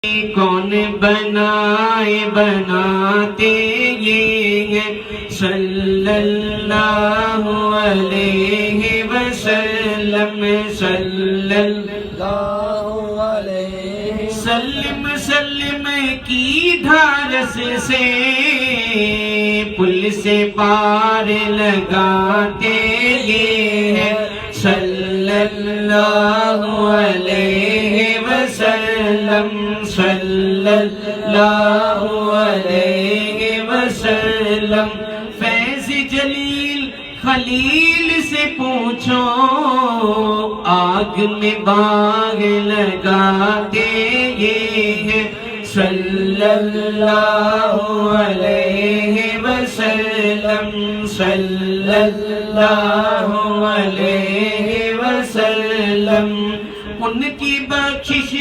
کون بنائے بناتے یہ ہیں صلی اللہ علیہ وسلم صلی اللہ علیہ وسلم سلم کی دھارس سے پل سے پار لگاتے یہ ہیں صلی اللہ علیہ وسلم صلی اللہ علیہ وسلم فیض جلیل خلیل سے پوچھو آگ میں باغ لگاتے یہ ہیں صلی اللہ علیہ وسلم صلی اللہ علیہ وسلم ان کی بخشش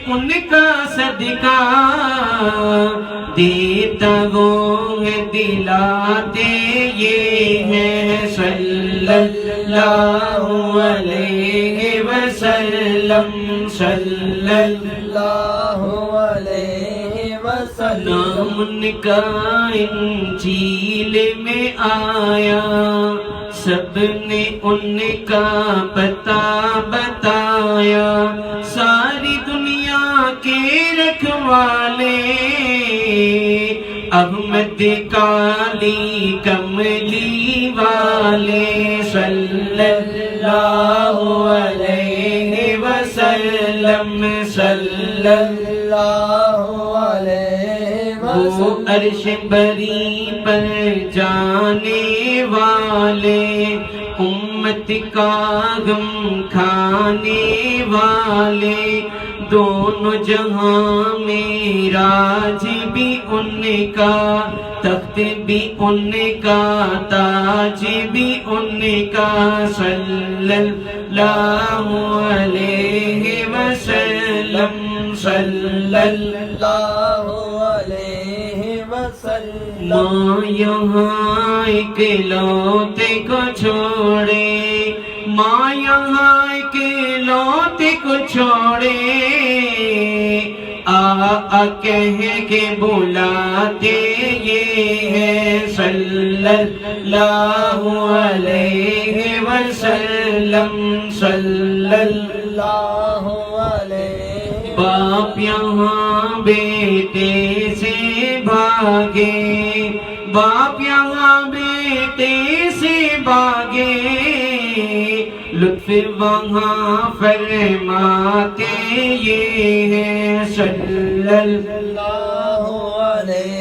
ان کا صدقہ دیتا وہ دلاتے یہ ہیں صلی اللہ علیہ وسلم صلی اللہ علیہ وسلم نام ان کا انجیل میں آیا سب نے ان کا پتہ بتایا ساری دنیا کے رکھوالے احمد کالی کملی والے صلی اللہ علیہ وسلم صلی اللہ علیہ وسلم وہ عرش بری پر جانے والے امت کا غم کھانے والے دونوں جہاں میں راج بھی ان کا تخت بھی ان کا تاج بھی ان کا صلی اللہ علیہ وسلم صلی اللہ علیہ وسلم ماں یہاں اکلوتے کو چھوڑے ماں یہاں اکلوتے کو چھوڑے کہہ کے بلاتے یہ ہے صلی اللہ علیہ وسلم صلی اللہ علیہ باپ یہاں بیٹے سے بھاگے باپ یہاں بیٹے سے بھاگے لطف وہاں فرماتے یہ ہیں صلی اللہ علیہ